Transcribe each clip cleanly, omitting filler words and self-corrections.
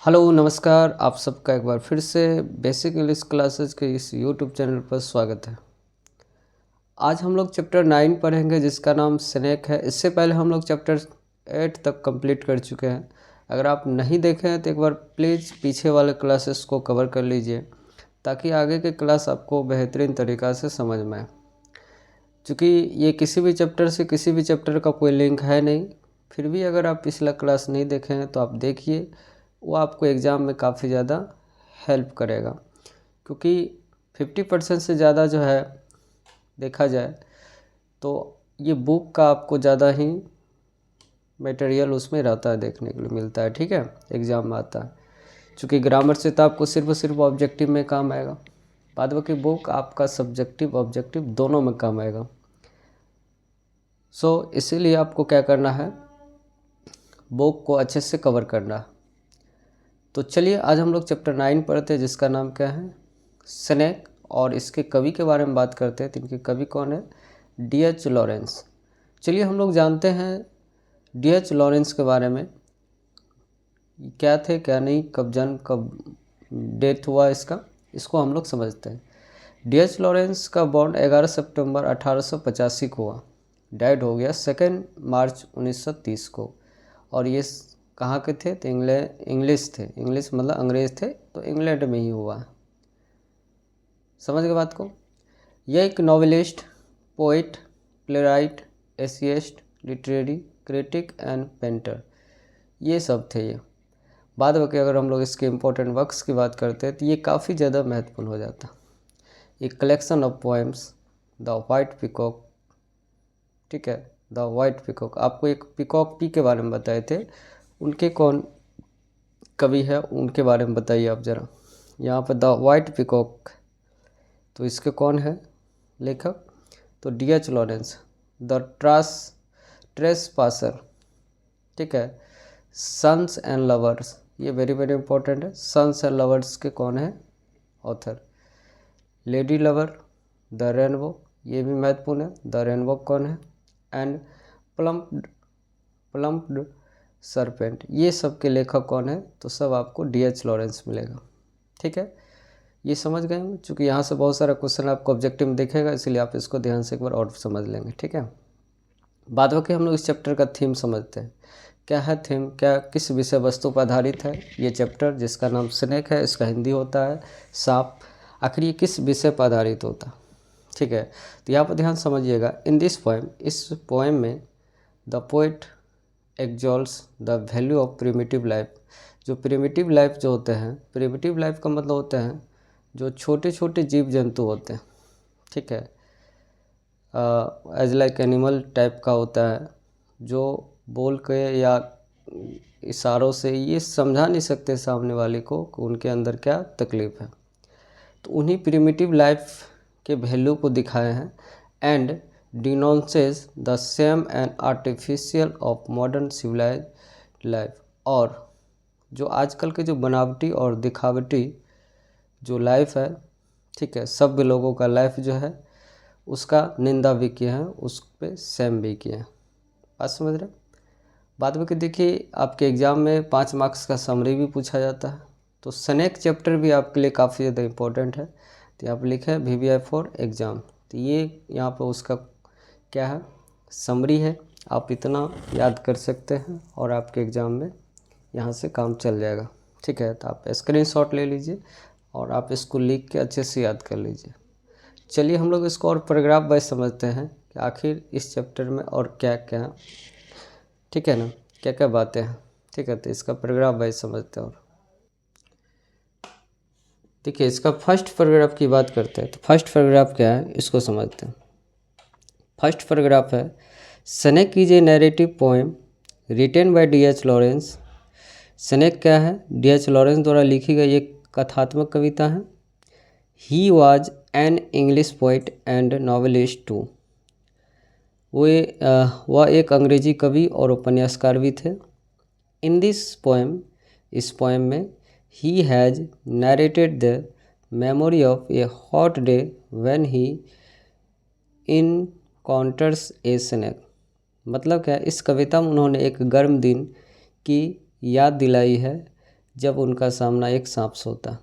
Hello नमस्कार, आप सबका एक बार फिर से बेसिक इंग्लिश क्लासेस के इस यूट्यूब चैनल पर स्वागत है। आज हम लोग चैप्टर 9 पढ़ेंगे जिसका नाम स्नेक है। इससे पहले हम लोग चैप्टर 8 तक कंप्लीट कर चुके हैं। अगर आप नहीं देखे हैं तो एक बार प्लीज़ पीछे वाले क्लासेस को कवर कर लीजिए ताकि आगे के क्लास आपको बेहतरीन तरीक़ा से समझ में आए। चूँकि ये किसी भी चैप्टर का कोई लिंक है नहीं, फिर भी अगर आप पिछला क्लास नहीं देखे हैं तो आप देखिए, वो आपको एग्ज़ाम में काफ़ी ज़्यादा हेल्प करेगा। क्योंकि 50% से ज़्यादा जो है देखा जाए तो ये बुक का आपको ज़्यादा ही मटेरियल उसमें रहता है, देखने के लिए मिलता है। ठीक है, एग्ज़ाम में आता है। चूँकि ग्रामर से तो आपको सिर्फ ऑब्जेक्टिव में काम आएगा, बाद बाकी बुक आपका सब्जेक्टिव ऑब्जेक्टिव दोनों में काम आएगा। इसीलिए आपको क्या करना है, बुक को अच्छे से कवर करना है। तो चलिए आज हम लोग चैप्टर 9 पढ़ते हैं जिसका नाम क्या है, स्नेक, और इसके कवि के बारे में बात करते हैं। तो इनके कवि कौन है, डी.एच. लॉरेंस। चलिए हम लोग जानते हैं डी.एच. लॉरेंस के बारे में, क्या थे क्या नहीं, कब जन्म कब डेथ हुआ इसको हम लोग समझते हैं। डी.एच. लॉरेंस का बॉर्न 11 सितंबर 1885 को हुआ, डेड हो गया 2 मार्च 1930 को। और ये कहाँ के थे, तो इंग्लिश थे, इंग्लिश मतलब अंग्रेज़ थे, तो इंग्लैंड में ही हुआ। समझ गए बात को। यह एक novelist, poet, playwright, essayist, literary critic and painter, ये सब थे ये। बाद में अगर हम लोग इसके इम्पोर्टेंट वर्क्स की बात करते हैं तो ये काफ़ी ज़्यादा महत्वपूर्ण हो जाता। एक collection of poems, the white peacock. ठीक है, द वाइट पिकॉक, आपको एक पिकॉक पी के बारे में बताए थे, उनके कौन कवि है उनके बारे में बताइए आप ज़रा। यहाँ पर द वाइट पिकॉक, तो इसके कौन है लेखक, तो D.H.. Lawrence. The trace passer, ठीक है, सन्स एंड लवर्स, ये वेरी इंपॉर्टेंट है। सन्स एंड लवर्स के कौन है author, lady lover, the rainbow, ये भी महत्वपूर्ण है, द रेनबो कौन है, एंड प्लम्प्ड सरपेंट, ये सब के लेखक कौन है, तो सब आपको डी.एच. लॉरेंस मिलेगा। ठीक है, ये समझ गए हम। चूँकि यहाँ से बहुत सारा क्वेश्चन आपको ऑब्जेक्टिव में दिखेगा, इसलिए आप इसको ध्यान से एक बार और समझ लेंगे। ठीक है, बाद बाकी हम लोग इस चैप्टर का थीम समझते हैं। क्या है थीम, क्या किस विषय वस्तु पर आधारित है ये चैप्टर जिसका नाम स्नेक है, इसका हिंदी होता है सांप। आखिर ये किस विषय पर आधारित होता है, ठीक है, तो यहाँ पर ध्यान समझिएगा। इन दिस पोएम, इस पोएम में the poet exalts the value of primitive life. जो प्रिमिटिव लाइफ जो होते हैं, प्रिमिटिव लाइफ का मतलब होते हैं जो छोटे छोटे जीव जंतु होते हैं। ठीक है, एज लाइक एनिमल टाइप का होता है, जो बोल के या इशारों से ये समझा नहीं सकते सामने वाले को कि उनके अंदर क्या तकलीफ़ है। तो उन्हीं प्रिमिटिव लाइफ के वैल्यू को दिखाए हैं, and denounces the same and artificial of modern civilise life. और जो आजकल के जो बनावटी और दिखावटी जो लाइफ है, ठीक है, सभ्य लोगों का लाइफ जो है उसका निंदा भी किए हैं, उस पर सेम भी किए हैं। बात समझ रहे। बाद में कि देखिए आपके एग्ज़ाम में 5 मार्क्स का समरी भी पूछा जाता है, तो स्नेक चैप्टर भी आपके लिए काफ़ी ज़्यादा इम्पोर्टेंट है। तो आप लिखें VVI फॉर एग्ज़ाम, तो ये यहाँ पर उसका क्या है, समरी है। आप इतना याद कर सकते हैं और आपके एग्ज़ाम में यहाँ से काम चल जाएगा। ठीक है, तो आप स्क्रीनशॉट ले लीजिए और आप इसको लिख के अच्छे से याद कर लीजिए। चलिए हम लोग इसको और पैराग्राफ वाइज समझते हैं कि आखिर इस चैप्टर में और क्या क्या, ठीक है ना, क्या क्या बातें हैं। ठीक है, तो इसका पैराग्राफ वाइज समझते हैं। और देखिए इसका फर्स्ट पैराग्राफ की बात करते हैं, तो फर्स्ट पैराग्राफ क्या है इसको समझते हैं। फर्स्ट पैराग्राफ है, snake is a narrative poem written by D.H.. Lawrence. Snake क्या है, डी.एच. लॉरेंस द्वारा लिखी गई एक कथात्मक कविता है। He was an English poet and novelist too. वह एक अंग्रेजी कवि और उपन्यासकार भी थे। इन दिस पोएम, इस पोएम में, he has narrated the memory of a hot day when he encounters a snake. मतलब क्या है, इस कविता में उन्होंने एक गर्म दिन की याद दिलाई है जब उनका सामना एक सांप से होता।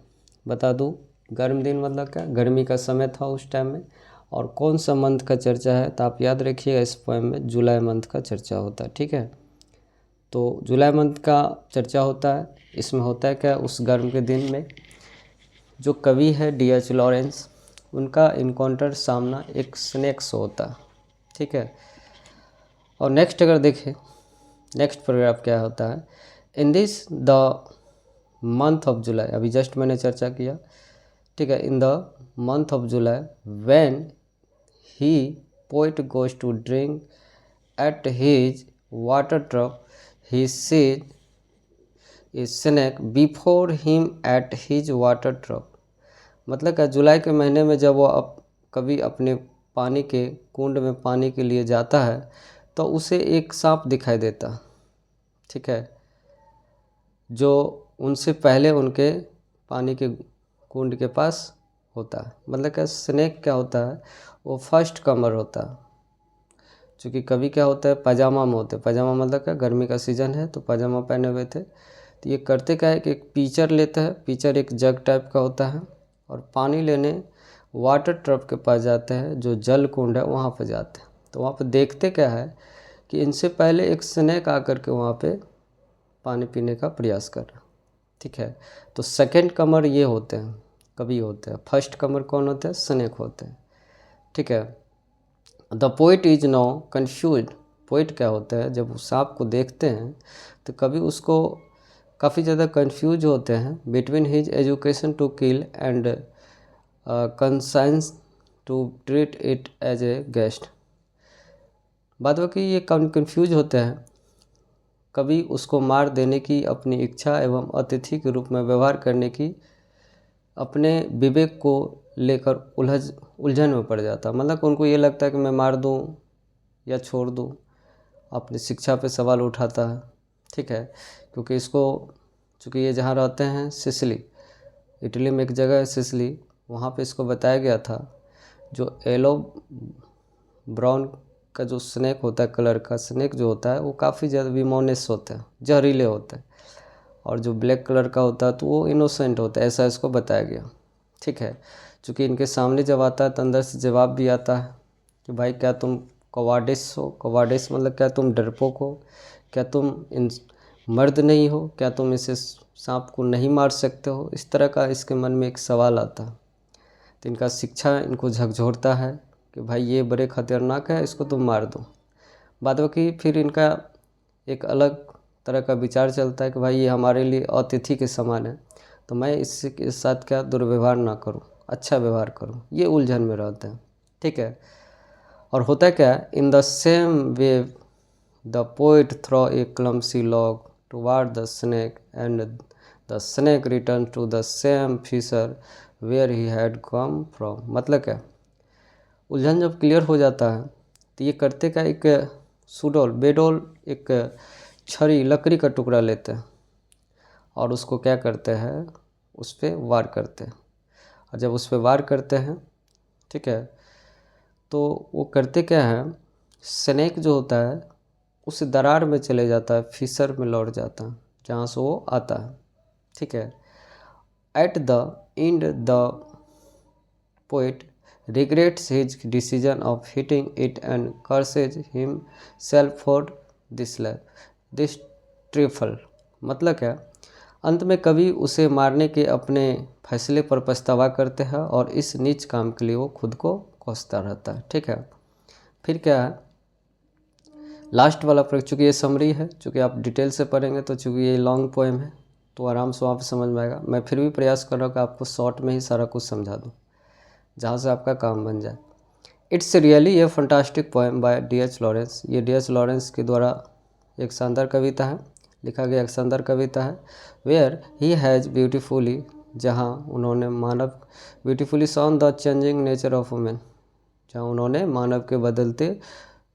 बता दूँ, गर्म दिन मतलब क्या, गर्मी का समय था उस टाइम में। और कौन सा मंथ का चर्चा है, तो आप याद रखिएगा इस पोएम में जुलाई मंथ का चर्चा होता है। ठीक है, तो जुलाई मंथ का चर्चा होता है। इसमें होता है क्या, उस गर्म के दिन में जो कवि है D.H. लॉरेंस, उनका इनकाउंटर सामना एक स्नेक से होता है। ठीक है, और नेक्स्ट अगर देखें, नेक्स्ट पैराग्राफ क्या होता है, in this the month of July, अभी जस्ट मैंने चर्चा किया। ठीक है, in the month of July when he poet goes to drink at his water trough, he sees a snake before him at his water trough. मतलब क्या, जुलाई के महीने में जब वो कभी अपने पानी के कुंड में पानी के लिए जाता है तो उसे एक सांप दिखाई देता। ठीक है, जो उनसे पहले उनके पानी के कुंड के पास होता है। मतलब क्या, स्नेक क्या होता है, वो फर्स्ट कमर होता है। चूँकि कभी क्या होता है, पजामा में होते, पजामा मतलब क्या, गर्मी का सीज़न है तो पजामा पहने हुए थे। तो ये करते क्या है कि एक पीचर लेता है, पीचर एक जग टाइप का होता है, और पानी लेने वाटर ट्रक के पास जाते हैं, जो जल कुंड है वहाँ पर जाते हैं। तो वहाँ पर देखते क्या है कि इनसे पहले एक स्नेक आकर के वहाँ पे पानी पीने का प्रयास कर रहा। ठीक है, तो सेकंड कमर ये होते हैं, कभी होते हैं। फर्स्ट कमर कौन होते हैं, स्नेक होते हैं। ठीक है, the poet is now confuse, poet क्या होता है, जब उस सांप को देखते हैं तो कभी उसको काफ़ी ज़्यादा कन्फ्यूज होते हैं between his education to kill and conscience to treat it as a guest. बाद बाकी ये कन्फ्यूज होते हैं, कभी उसको मार देने की अपनी इच्छा एवं अतिथि के रूप में व्यवहार करने की अपने विवेक को लेकर उलझन में पड़ जाता। मतलब उनको ये लगता है कि मैं मार दूं या छोड़ दूं, अपनी शिक्षा पे सवाल उठाता है। ठीक है, क्योंकि इसको, चूँकि ये जहाँ रहते हैं सिसिली, इटली में एक जगह है सिसिली, वहाँ पे इसको बताया गया था जो येलो ब्राउन का जो स्नेक होता है, कलर का स्नेक जो होता है, वो काफ़ी ज़्यादा विमोनेस होते हैं, जहरीले होते हैं। और जो ब्लैक कलर का होता है तो वो इनोसेंट होता है, ऐसा इसको बताया गया। ठीक है, चूँकि इनके सामने जब आता है तो अंदर से जवाब भी आता है कि भाई क्या तुम कवाडिस हो, कवाडिस मतलब क्या तुम डरपोक हो, क्या तुम इन मर्द नहीं हो, क्या तुम इसे सांप को नहीं मार सकते हो। इस तरह का इसके मन में एक सवाल आता है। तो इनका शिक्षा इनको झकझोरता है कि भाई ये बड़े खतरनाक है, इसको तुम मार दो। बाद बाकी फिर इनका एक अलग तरह का विचार चलता है कि भाई ये हमारे लिए अतिथि के समान है, तो मैं इसके साथ क्या दुर्व्यवहार ना करूं, अच्छा व्यवहार करूं। ये उलझन में रहते हैं। ठीक है, और होता क्या है, in the same way the poet throw a clumsy log toward the snake and the snake return to the same fissure where he had come from. मतलब क्या, उलझन जब क्लियर हो जाता है तो ये करते क्या, एक सुडोल बेडोल एक छड़ी लकड़ी का टुकड़ा लेते हैं और उसको क्या करते हैं, उस पर वार करते हैं। और जब उस पर वार करते हैं, ठीक है, तो वो करते क्या है, स्नेक जो होता है उस दरार में चले जाता है, फिशर में लौट जाता है जहाँ से वो आता है। ठीक है, at the end the poet regrets his decision of hitting it and curses himself for this trifle। मतलब क्या, अंत में कवि उसे मारने के अपने फैसले पर पछतावा करते हैं और इस नीच काम के लिए वो खुद को कोसता रहता है। ठीक है, फिर क्या है, लास्ट वाला चूँकि ये समरी है, चूँकि आप डिटेल से पढ़ेंगे तो चूँकि ये लॉन्ग पोएम है तो आराम से वहाँ पर समझ में आएगा। मैं फिर भी प्रयास कर रहा हूँ कि आपको शॉर्ट में ही सारा कुछ समझा दूँ, जहाँ से आपका काम बन जाए। It's really a fantastic poem by D.H. Lawrence. ये D.H. लॉरेंस के द्वारा एक शानदार कविता है, लिखा गया एक शानदार कविता है। वेयर ही हैज़ ब्यूटीफुली, जहाँ उन्होंने beautifully shown the changing nature of women, जहाँ उन्होंने मानव के बदलते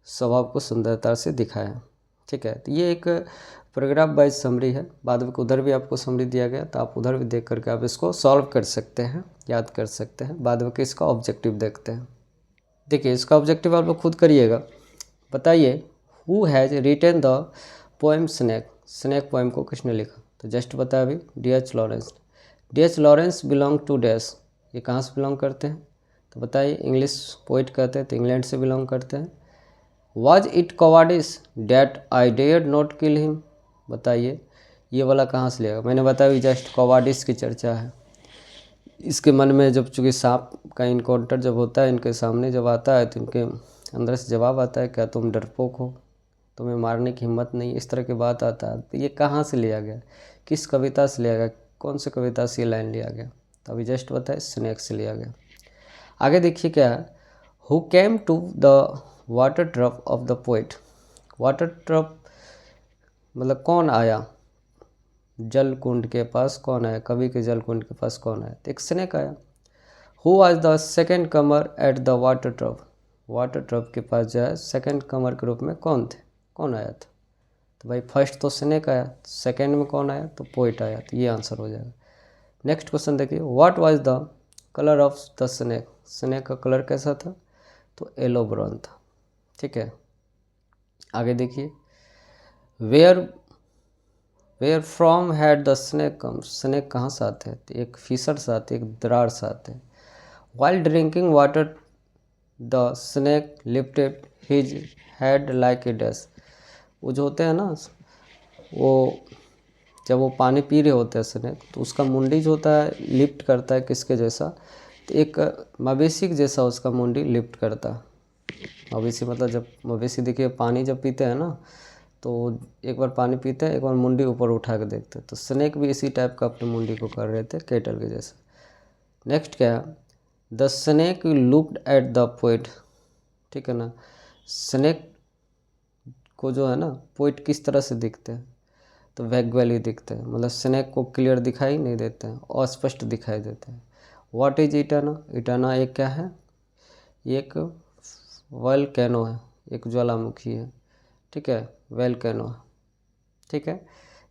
स्वभाव को सुंदरता से दिखाया। ठीक है, तो ये एक पैराग्राफ वाइज समरी है। बाद में उधर भी आपको समरी दिया गया, तो आप उधर भी देख करके आप इसको सॉल्व कर सकते हैं, याद कर सकते हैं। बाद में इसका ऑब्जेक्टिव देखते हैं। देखिए, इसका ऑब्जेक्टिव आप लोग खुद करिएगा। बताइए, who has written the poem snake, snake poem को किसने लिखा। तो जस्ट बताया अभी, D.H. Lawrence. D.H. Lawrence belong to dash, ये कहाँ से बिलोंग करते हैं? तो बताइए, इंग्लिश पोइट कहते हैं तो इंग्लैंड से बिलोंग करते हैं। Was it cowardice that I dare not kill him, बताइए ये वाला कहाँ से लिया? मैंने बताया जस्ट कवार्डिस की चर्चा है। इसके मन में जब चूँकि सांप का इनकाउंटर जब होता है इनके सामने जब आता है तो इनके अंदर से जवाब आता है, क्या तुम डरपोक हो, तुम्हें मारने की हिम्मत नहीं, इस तरह की बात आता है। तो ये कहाँ से लिया गया, किस कविता से लिया गया, कौन सी कविता से ये लाइन लिया गया? तो अभी जस्ट बताए स्नेक से लिया गया। आगे देखिए क्या है, who came to the water trough of the poet. Water trough मतलब कौन आया, जल कुंड के पास कौन आया, कवि के जल कुंड के पास कौन आया? तो एक स्नेक आया। Who was the second Qamar at the water trough, water trough के पास जो है सेकेंड कमर के रूप में कौन थे, कौन आया था? तो भाई फर्स्ट तो स्नेक आया, सेकेंड में कौन आया? तो पोइट आया। तो ये आंसर हो जाएगा। नेक्स्ट क्वेश्चन देखिए, what was the colour of the snake, snake का कलर कैसा था? तो येलो ब्राउन था। ठीक है, आगे देखिए, where from had the snake come, snake कहाँ से आते हैं? तो एक फिशर से आते, एक दरार से आते हैं। While drinking water the snake lifted his head like a dash, वो जो होते हैं ना, वो जब वो पानी पी रहे होते हैं स्नेक तो उसका मुंडी जो होता है लिफ्ट करता है किसके जैसा? तो एक मवेशी के जैसा उसका मुंडी लिफ्ट करता है। मवेशी मतलब जब मवेशी देखिए पानी जब पीते हैं ना तो एक बार पानी पीते हैं, एक बार मुंडी ऊपर उठा के देखते हैं। तो स्नेक भी इसी टाइप का अपने मुंडी को कर रहे थे, केटल के जैसा। नेक्स्ट क्या है, the snake looked at the poet. ठीक है ना, स्नेक को जो है ना पोइट किस तरह से दिखते हैं? तो वैग्वैली दिखते हैं, मतलब स्नेक को क्लियर दिखाई नहीं देते हैं, अस्पष्ट दिखाई देते हैं। व्हाट इज इटर्ना, इटर्ना एक क्या है? एक वोल्केनो है, एक ज्वालामुखी है। ठीक है, वोल्केनो है। ठीक है,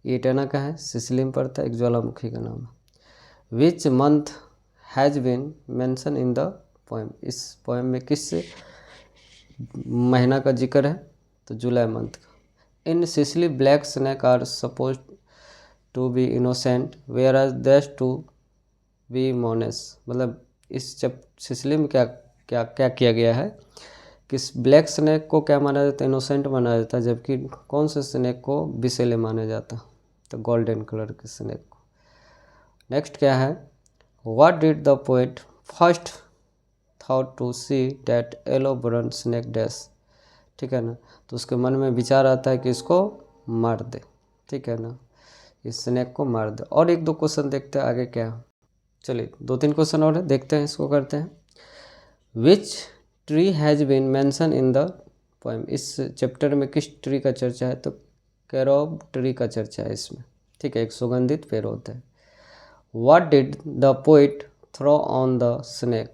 ये इटर्ना का है, सिसिली में पड़ता है, एक ज्वालामुखी का नाम है। Which month has been mention in the poem, इस पोएम में किस महीना का जिक्र है? तो जुलाई मंथ का। In Sicily black snake are suppose to be innocent where are dash to be menace, मतलब इस जब सिसिली में क्या क्या क्या किया गया है कि इस ब्लैक स्नेक को क्या माना जाता है? इनोसेंट माना जाता है, जबकि कौन से स्नेक को विषैले माना जाता है? तो गोल्डन कलर के स्नेक को। नेक्स्ट क्या है, what did the poet first thought to see that yellow brown snake dash. ठीक है ना, तो उसके मन में विचार आता है कि इसको मार दे। ठीक है ना, इस स्नेक को मार दे। और एक दो क्वेश्चन देखते हैं आगे क्या है। चलिए दो तीन क्वेश्चन और है, देखते हैं, इसको करते हैं। Which tree has been mention in the poem, इस चैप्टर में किस ट्री का चर्चा है? तो कैरोब ट्री का चर्चा है इसमें। ठीक है, एक सुगंधित पेड़ होता है। What did the poet throw on the snake,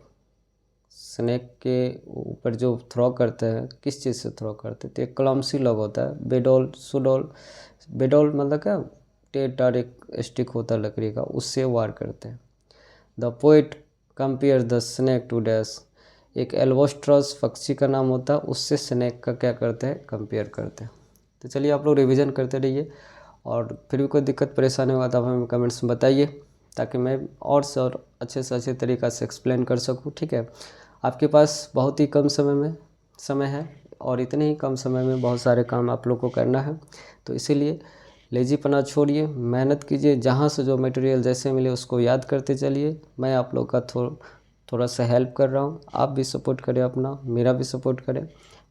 snake के ऊपर जो थ्रो करते हैं किस चीज़ से थ्रो करते हैं? तो एक क्लम्सी लॉग होता है, बेडोल सुडोल, बेडोल मतलब क्या, टेटार एक स्टिक होता है लकड़ी का, उससे वार करते हैं। The poet compare the snake to dash, एक एल्बोस्ट्रस पक्षी का नाम होता है, उससे स्नेक का क्या करते हैं? कंपेयर करते हैं। तो चलिए आप लोग रिवीजन करते रहिए, और फिर भी कोई दिक्कत परेशानी होगा तो आप हमें कमेंट्स में बताइए, ताकि मैं और से और अच्छे से अच्छे तरीक़ा से एक्सप्लेन कर सकूँ। ठीक है, आपके पास बहुत ही कम समय है, और इतने ही कम समय में बहुत सारे काम आप लोग को करना है, तो इसीलिए लेजीपना छोड़िए, मेहनत कीजिए, जहाँ से जो मटेरियल जैसे मिले उसको याद करते चलिए। मैं आप लोग का थोड़ा सा हेल्प कर रहा हूँ, आप भी सपोर्ट करें अपना, मेरा भी सपोर्ट करें,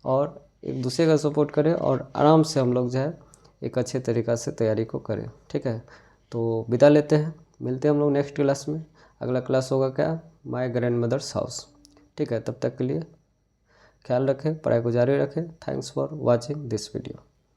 और एक दूसरे का सपोर्ट करें, और आराम से हम लोग जो है एक अच्छे तरीक़ा से तैयारी को करें। ठीक है, तो विदा लेते हैं, मिलते हैं हम लोग नेक्स्ट क्लास में। अगला क्लास होगा क्या, माय ग्रैंड मदर्स हाउस। ठीक है, तब तक के लिए ख्याल रखें, पढ़ाई को जारी रखें। Thanks for watching this video.